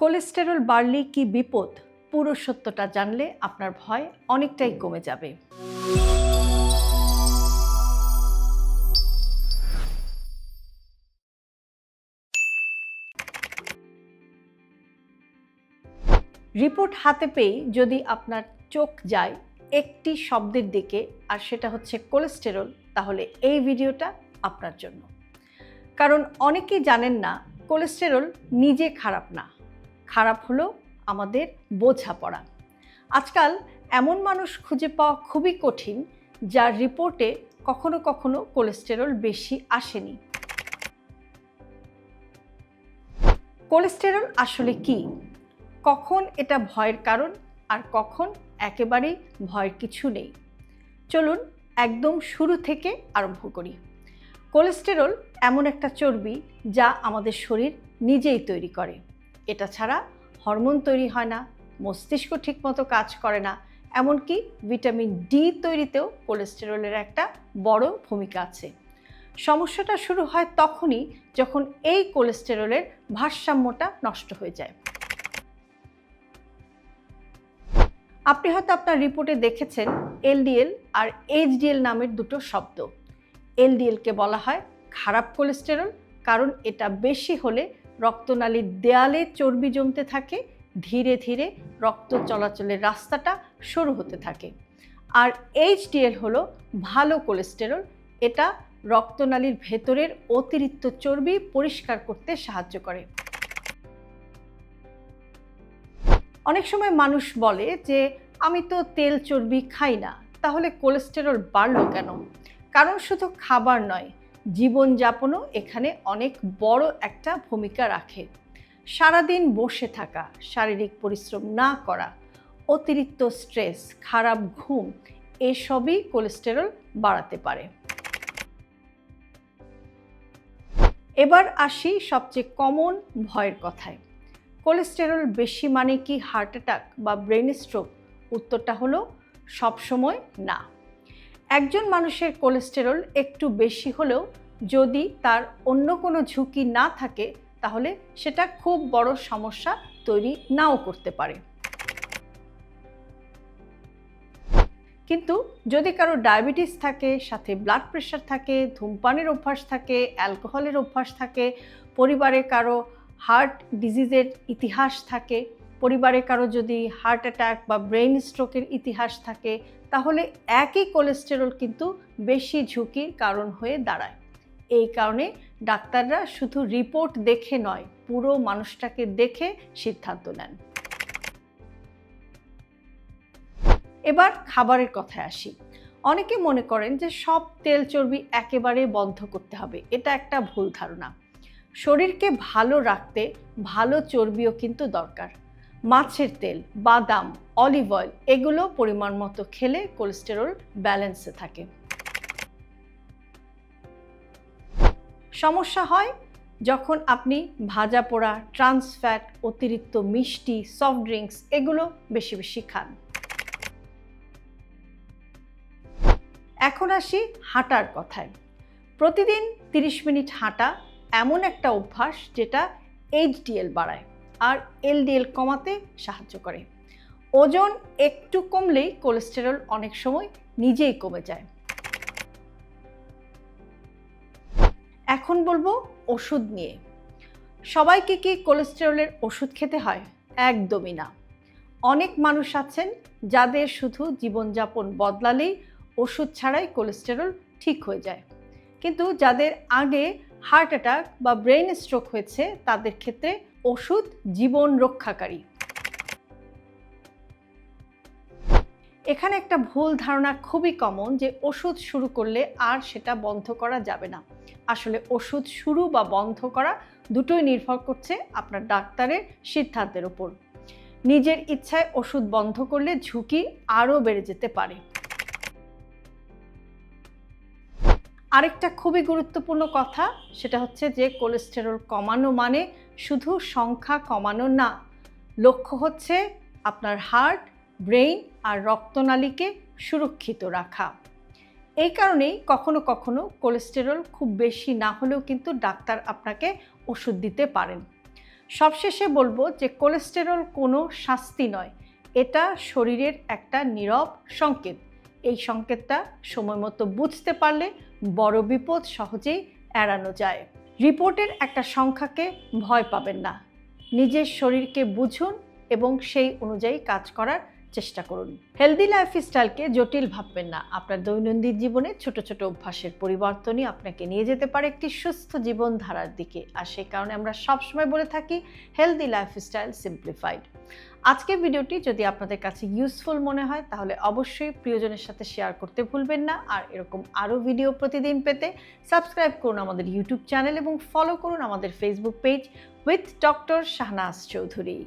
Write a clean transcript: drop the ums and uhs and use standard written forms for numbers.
Cholesterol বাড়লে কি বিপদ? পুরো সত্যটা জানলে আপনার ভয় অনেকটাই কমে যাবে। রিপোর্ট হাতে পেয়ে যদি আপনার চোখ যায় একটি শব্দের দিকে, আর সেটা হচ্ছে কোলেস্টেরল, তাহলে এই ভিডিওটা আপনার জন্য। কারণ অনেকেই জানেন না, কোলেস্টেরল নিজে খারাপ না, খারাপ হলো আমাদের বোঝাপড়া। আজকাল এমন মানুষ খুঁজে পাওয়া খুবই কঠিন যার রিপোর্টে কখনো কখনো কোলেস্টেরল বেশি আসেনি। কোলেস্টেরল আসলে কি? কখন এটা ভয়ের কারণ আর কখন একেবারেই ভয়ের কিছু নেই? চলুন একদম শুরু থেকে আরম্ভ করি। কোলেস্টেরল এমন একটা চর্বি যা আমাদের শরীর নিজেই তৈরি করে। এটা ছাড়া হরমোন তৈরি হয় না, মস্তিষ্ক ঠিকমতো কাজ করে না, এমনকি ভিটামিন ডি তৈরিতেও কোলেস্টেরলের একটা বড় ভূমিকা আছে। সমস্যাটা শুরু হয় তখনই যখন এই কোলেস্টেরলের ভারসাম্যটা নষ্ট হয়ে যায়। আপনি হয়তো আপনার রিপোর্টে দেখেছেন এলডিএল আর এইচডিএল নামের দুটো শব্দ। এলডিএলকে বলা হয় খারাপ কোলেস্টেরল, কারণ এটা বেশি হলে রক্তনালীর দেয়ালে চর্বি জমতে থাকে, ধীরে ধীরে রক্ত চলাচলের রাস্তাটা সরু হতে থাকে। আর এইচডিএল হলো ভালো কোলেস্টেরল, এটা রক্তনালীর ভেতরের অতিরিক্ত চর্বি পরিষ্কার করতে সাহায্য করে। অনেক সময় মানুষ বলে যে আমি তো তেল চর্বি খাই না, তাহলে কোলেস্টেরল বাড়লো কেন? কারণ শুধু খাবার নয়, জীবনযাপনও এখানে অনেক বড় একটা ভূমিকা রাখে। সারাদিন বসে থাকা, শারীরিক পরিশ্রম না করা, অতিরিক্ত স্ট্রেস, খারাপ ঘুম, এসবই কোলেস্টেরল বাড়াতে পারে। এবার আসি সবচেয়ে কমন ভয়ের কথায়। কোলেস্টেরল বেশি মানে কি হার্ট অ্যাটাক বা ব্রেন স্ট্রোক? উত্তরটা হলো সবসময় না। একজন মানুষের কোলেস্টেরল একটু বেশি হলেও যদি তার অন্য কোনো ঝুঁকি না থাকে, তাহলে সেটা খুব বড় সমস্যা তৈরি নাও করতে পারে। কিন্তু যদি কারো ডায়াবেটিস থাকে, সাথে ব্লাড প্রেশার থাকে, ধূমপানের অভ্যাস থাকে, অ্যালকোহলের অভ্যাস থাকে, পরিবারে কারো হার্ট ডিজিজের ইতিহাস থাকে, পরিবারে কারো যদি হার্ট অ্যাটাক বা ব্রেন স্ট্রোকের ইতিহাস থাকে, তাহলে একই কোলেস্টেরল কিন্তু বেশি ঝুঁকির কারণ হয়ে দাঁড়ায়। এই কারণে ডাক্তাররা শুধু রিপোর্ট দেখে নয়, পুরো মানুষটাকে দেখে সিদ্ধান্ত নেন। এবার খাবারের কথায় আসি। অনেকে মনে করেন যে সব তেল চর্বি একেবারে বন্ধ করতে হবে। এটা একটা ভুল ধারণা। শরীরকে ভালো রাখতে ভালো চর্বিও কিন্তু দরকার। মাছের তেল, বাদাম, অলিভ অয়েল এগুলো পরিমাণ মতো খেলে কোলেস্টেরল ব্যালেন্সে থাকে। সমস্যা হয় যখন আপনি ভাজা পোড়া, ট্রান্স ফ্যাট, অতিরিক্ত মিষ্টি, সফট ড্রিঙ্কস এগুলো বেশি বেশি খান। এখন আসি হাঁটার কথায়। প্রতিদিন 30 মিনিট হাঁটা এমন একটা অভ্যাস যেটা এইচডিএল বাড়ায় আর এলডিএল কমাতে সাহায্য করে। ওজন একটু কমলেই কোলেস্টেরল অনেক সময় নিজেই কমে যায়। এখন বলবো ওষুধ নিয়ে। সবাইকে কি কোলেস্টেরলের ওষুধ খেতে হয়? একদমই না। অনেক মানুষ আছেন যাদের শুধু জীবনযাপন বদলালেই ওষুধ ছাড়াই কোলেস্টেরল ঠিক হয়ে যায়। কিন্তু যাদের আগে হার্ট অ্যাটাক বা ব্রেন স্ট্রোক হয়েছে, তাদের ক্ষেত্রে ওষুধ জীবন রক্ষাকারী। এখানে একটা ভুল ধারণা খুবই কমন যে ওষুধ শুরু করলে আর সেটা বন্ধ করা যাবে না। আসলে ওষুধ শুরু বা বন্ধ করা দুটোই নির্ভর করছে আপনার ডাক্তারের সিদ্ধান্তের উপর। নিজের ইচ্ছায় ওষুধ বন্ধ করলে ঝুঁকি আরও বেড়ে যেতে পারে। আরেকটা খুবই গুরুত্বপূর্ণ কথা, সেটা হচ্ছে যে কোলেস্টেরল কমানো মানে শুধু সংখ্যা কমানো না। লক্ষ্য হচ্ছে আপনার হার্ট, ব্রেইন আর রক্তনালীকে সুরক্ষিত রাখা। এই কারণেই কখনো কখনো কোলেস্টেরল খুব বেশি না হলেও কিন্তু ডাক্তার আপনাকে ওষুধ দিতে পারেন। সবশেষে বলবো যে কোলেস্টেরল কোনো শাস্তি নয়, এটা শরীরের একটা নীরব সংকেত। এই সংকেতটা সময় মতো বুঝতে পারলে বড় বিপদ সহজেই এড়ানো যায়। রিপোর্টের একটা সংখ্যাকে ভয় পাবেন না, নিজের শরীরকে বুঝুন এবং সেই অনুযায়ী কাজ করার চেষ্টা করুন। হেলদি লাইফস্টাইলকে জটিল ভাববেন না। আপনার দৈনন্দিন জীবনে ছোট ছোট অভ্যাসের পরিবর্তনই আপনাকে নিয়ে যেতে পারে একটি সুস্থ জীবনধারার দিকে। আর সেই কারণে আমরা সবসময় বলে থাকি হেলদি লাইফস্টাইল সিম্পলিফাইড। আজকের ভিডিওটি যদি আপনাদের কাছে ইউজফুল মনে হয় তাহলে অবশ্যই প্রিয়জনের সাথে শেয়ার করতে ভুলবেন না। আর এরকম আরও ভিডিও প্রতিদিন পেতে সাবস্ক্রাইব করুন আমাদের ইউটিউব চ্যানেল এবং ফলো করুন আমাদের Facebook page with doctor Shahnaz Chowdhury.